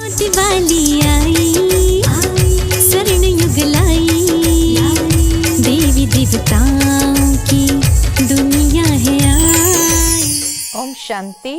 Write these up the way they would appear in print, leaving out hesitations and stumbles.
दिवाली आई शरण युग लाई, देवी देवताओं की दुनिया है आई। ओम शांति।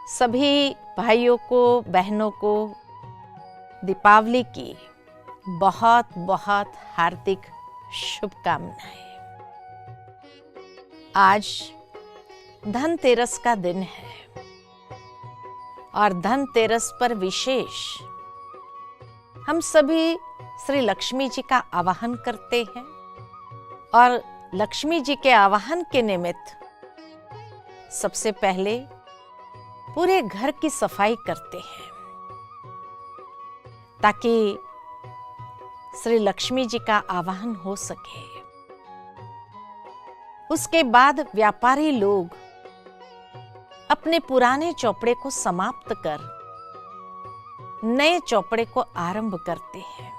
सभी भाइयों को बहनों को दीपावली की बहुत बहुत हार्दिक शुभकामनाएं। आज धनतेरस का दिन है और धनतेरस पर विशेष हम सभी श्री लक्ष्मी जी का आवाहन करते हैं और लक्ष्मी जी के आवाहन के निमित्त सबसे पहले पूरे घर की सफाई करते हैं ताकि श्री लक्ष्मी जी का आवाहन हो सके। उसके बाद व्यापारी लोग अपने पुराने चौपड़े को समाप्त कर नए चौपड़े को आरंभ करते हैं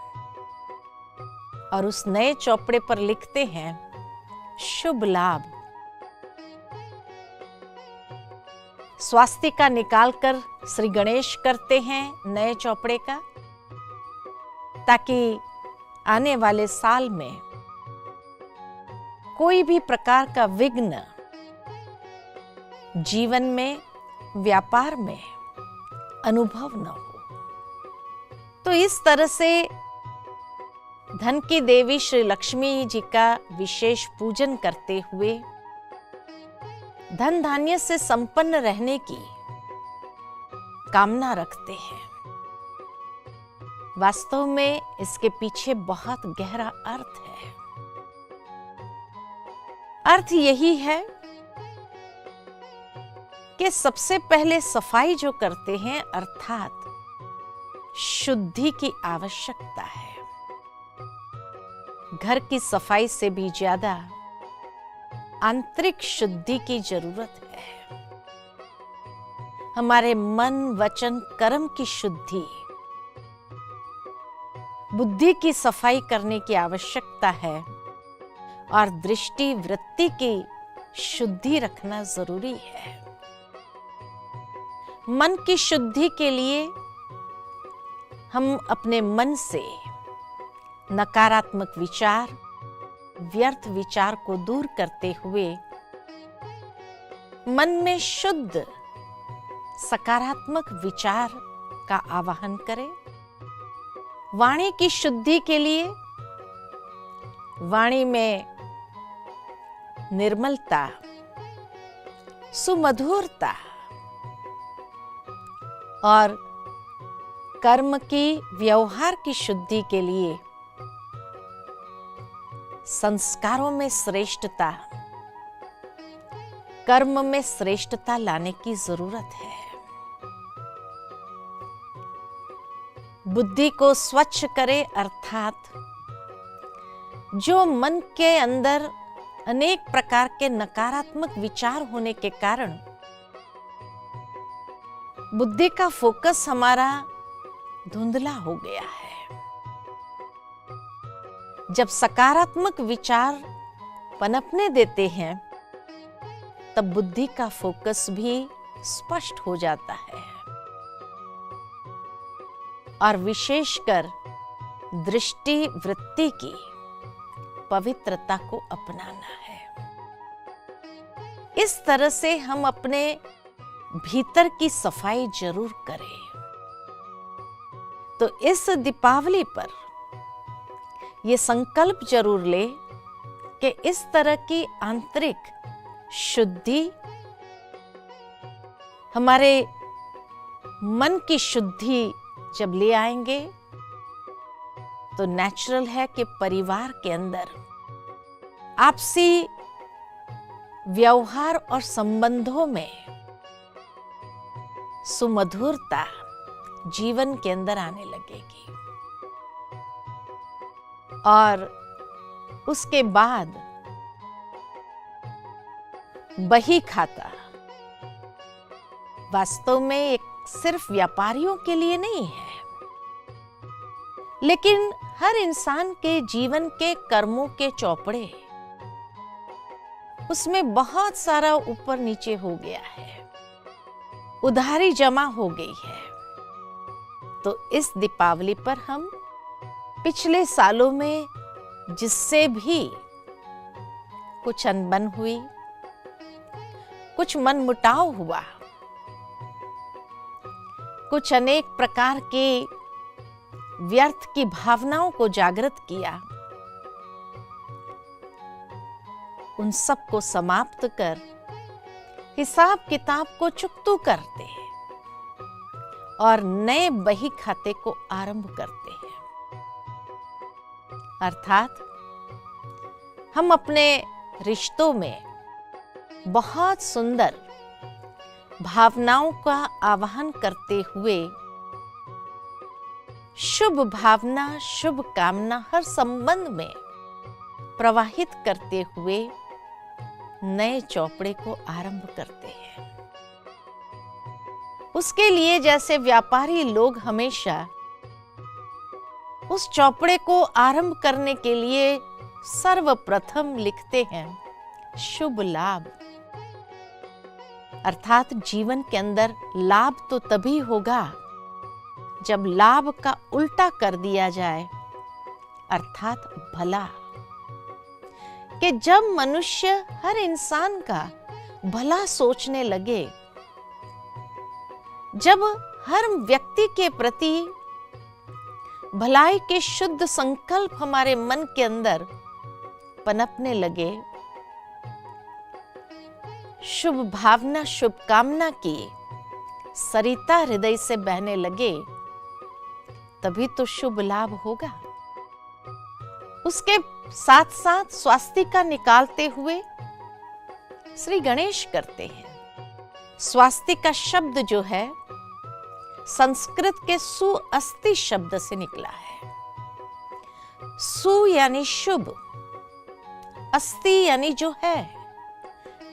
और उस नए चौपड़े पर लिखते हैं शुभ लाभ। स्वास्तिका निकालकर श्री गणेश करते हैं नए चौपड़े का, ताकि आने वाले साल में कोई भी प्रकार का विघ्न जीवन में व्यापार में अनुभव न हो। तो इस तरह से धन की देवी श्री लक्ष्मी जी का विशेष पूजन करते हुए धन धान्य से संपन्न रहने की कामना रखते हैं। वास्तव में इसके पीछे बहुत गहरा अर्थ है। अर्थ यही है कि सबसे पहले सफाई जो करते हैं अर्थात शुद्धि की आवश्यकता है। घर की सफाई से भी ज्यादा आंतरिक शुद्धि की जरूरत है। हमारे मन वचन कर्म की शुद्धि, बुद्धि की सफाई करने की आवश्यकता है और दृष्टि वृत्ति की शुद्धि रखना जरूरी है। मन की शुद्धि के लिए हम अपने मन से नकारात्मक विचार, व्यर्थ विचार को दूर करते हुए मन में शुद्ध सकारात्मक विचार का आवाहन करें। वाणी की शुद्धि के लिए वाणी में निर्मलता, सुमधुरता और कर्म की व्यवहार की शुद्धि के लिए संस्कारों में श्रेष्ठता, कर्म में श्रेष्ठता लाने की जरूरत है। बुद्धि को स्वच्छ करे अर्थात जो मन के अंदर अनेक प्रकार के नकारात्मक विचार होने के कारण बुद्धि का फोकस हमारा धुंधला हो गया है। जब सकारात्मक विचार पनपने देते हैं तब बुद्धि का फोकस भी स्पष्ट हो जाता है और विशेषकर दृष्टि वृत्ति की पवित्रता को अपनाना है। इस तरह से हम अपने भीतर की सफाई जरूर करें। तो इस दीपावली पर यह संकल्प जरूर ले कि इस तरह की आंतरिक शुद्धि, हमारे मन की शुद्धि जब ले आएंगे तो नेचुरल है कि परिवार के अंदर आपसी व्यवहार और संबंधों में सुमधुरता जीवन के अंदर आने लगेगी और उसके बाद बही खाता वास्तव में एक सिर्फ व्यापारियों के लिए नहीं है, लेकिन हर इंसान के जीवन के कर्मों के चौपड़े उसमें बहुत सारा ऊपर नीचे हो गया है। उधारी जमा हो गई है। तो इस दीपावली पर हम पिछले सालों में जिससे भी कुछ अनबन हुई, कुछ मनमुटाव हुआ, कुछ अनेक प्रकार के व्यर्थ की भावनाओं को जागृत किया, उन सब को समाप्त कर हिसाब किताब को चुकतू करते हैं और नए बही खाते को आरंभ करते हैं। अर्थात हम अपने रिश्तों में बहुत सुंदर भावनाओं का आवाहन करते हुए शुभ भावना, शुभ कामना हर संबंध में प्रवाहित करते हुए नए चौपड़े को आरंभ करते हैं। उसके लिए जैसे व्यापारी लोग हमेशा उस चौपड़े को आरंभ करने के लिए सर्वप्रथम लिखते हैं शुभ लाभ। अर्थात जीवन के अंदर लाभ तो तभी होगा जब लाभ का उल्टा कर दिया जाए, अर्थात भला। कि जब मनुष्य हर इंसान का भला सोचने लगे, जब हर व्यक्ति के प्रति भलाई के शुद्ध संकल्प हमारे मन के अंदर पनपने लगे, शुभ भावना, शुभ कामना की सरिता हृदय से बहने लगे, तभी तो शुभ लाभ होगा। उसके साथ साथ स्वास्तिका निकालते हुए श्री गणेश करते हैं। स्वास्तिका शब्द जो है संस्कृत के सुअस्ति शब्द से निकला है। सु यानी शुभ, अस्ति यानी जो है,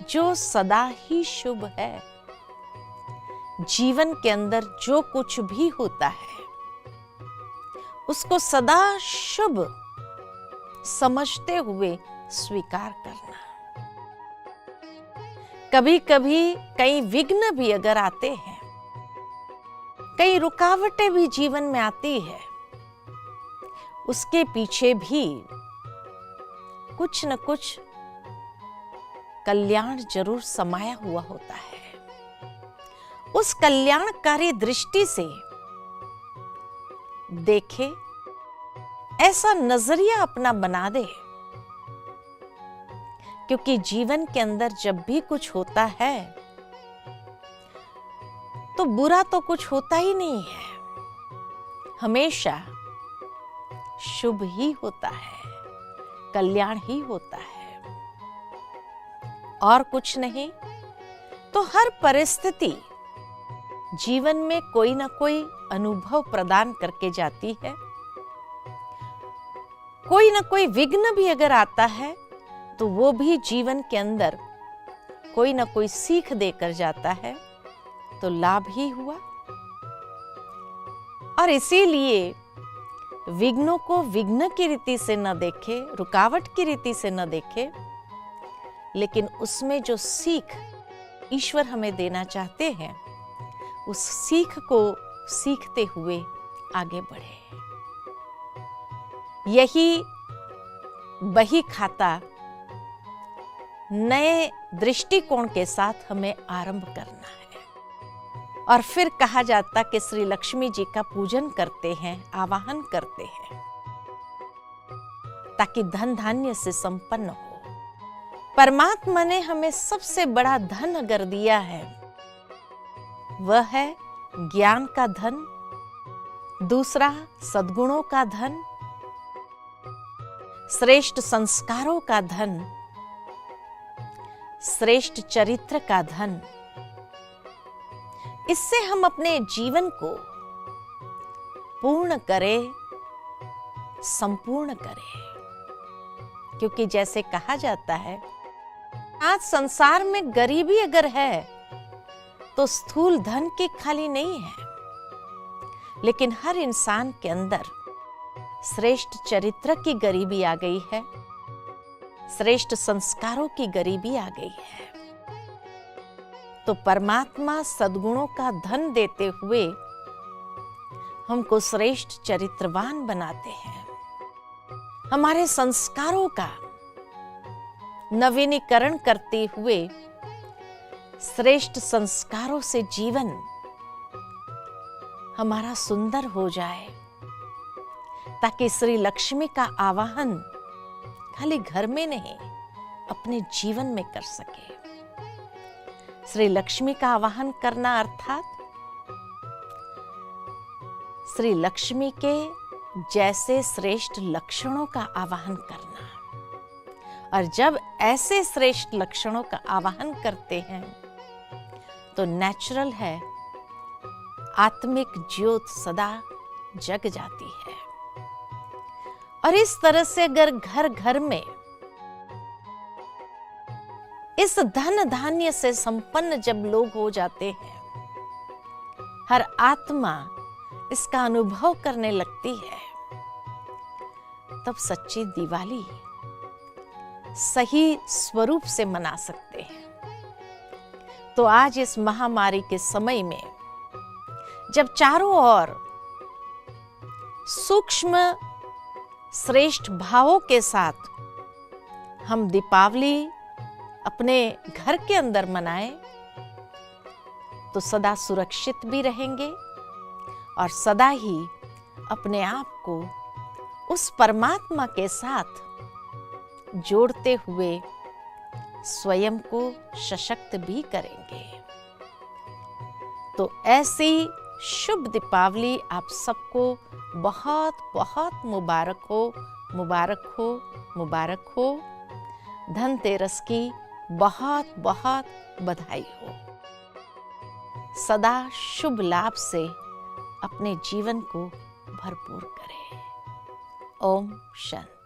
जो सदा ही शुभ है। जीवन के अंदर जो कुछ भी होता है उसको सदा शुभ समझते हुए स्वीकार करना। कभी कभी कई विघ्न भी अगर आते हैं, कई रुकावटें भी जीवन में आती है, उसके पीछे भी कुछ न कुछ कल्याण जरूर समाया हुआ होता है। उस कल्याणकारी दृष्टि से देखे, ऐसा नजरिया अपना बना दे, क्योंकि जीवन के अंदर जब भी कुछ होता है तो बुरा तो कुछ होता ही नहीं है, हमेशा शुभ ही होता है, कल्याण ही होता है और कुछ नहीं। तो हर परिस्थिति जीवन में कोई ना कोई अनुभव प्रदान करके जाती है। कोई ना कोई विघ्न भी अगर आता है तो वो भी जीवन के अंदर कोई ना कोई सीख देकर जाता है, तो लाभ ही हुआ। और इसीलिए विघ्नों को विघ्न की रीति से न देखे, रुकावट की रीति से न देखे, लेकिन उसमें जो सीख ईश्वर हमें देना चाहते हैं, उस सीख को सीखते हुए आगे बढ़े। यही बही खाता नए दृष्टिकोण के साथ हमें आरंभ करना है। और फिर कहा जाता कि श्री लक्ष्मी जी का पूजन करते हैं, आवाहन करते हैं, ताकि धन धान्य से संपन्न हो। परमात्मा ने हमें सबसे बड़ा धन अगर दिया है, वह है ज्ञान का धन, दूसरा सद्गुणों का धन, श्रेष्ठ संस्कारों का धन, श्रेष्ठ चरित्र का धन। इससे हम अपने जीवन को पूर्ण करें, संपूर्ण करें। क्योंकि जैसे कहा जाता है, आज संसार में गरीबी अगर है तो स्थूल धन की खाली नहीं है, लेकिन हर इंसान के अंदर श्रेष्ठ चरित्र की गरीबी आ गई है, श्रेष्ठ संस्कारों की गरीबी आ गई है। तो परमात्मा सद्गुणों का धन देते हुए हमको श्रेष्ठ चरित्रवान बनाते हैं। हमारे संस्कारों का नवीनीकरण करते हुए श्रेष्ठ संस्कारों से जीवन हमारा सुंदर हो जाए, ताकि श्री लक्ष्मी का आवाहन खाली घर में नहीं, अपने जीवन में कर सके। श्री लक्ष्मी का आवाहन करना अर्थात श्री लक्ष्मी के जैसे श्रेष्ठ लक्षणों का आवाहन करना। और जब ऐसे श्रेष्ठ लक्षणों का आवाहन करते हैं तो नेचुरल है, आत्मिक ज्योत सदा जग जाती है। और इस तरह से अगर घर घर में इस धन धान्य से संपन्न जब लोग हो जाते हैं, हर आत्मा इसका अनुभव करने लगती है, तब सच्ची दिवाली सही स्वरूप से मना सकते हैं। तो आज इस महामारी के समय में जब चारों ओर सूक्ष्म श्रेष्ठ भावों के साथ हम दीपावली अपने घर के अंदर मनाएं, तो सदा सुरक्षित भी रहेंगे और सदा ही अपने आप को उस परमात्मा के साथ जोड़ते हुए स्वयं को सशक्त भी करेंगे। तो ऐसी शुभ दीपावली आप सबको बहुत बहुत मुबारक हो, मुबारक हो, मुबारक हो। धनतेरस की बहुत बहुत बधाई हो। सदा शुभ लाभ से अपने जीवन को भरपूर करें। ओम शांति।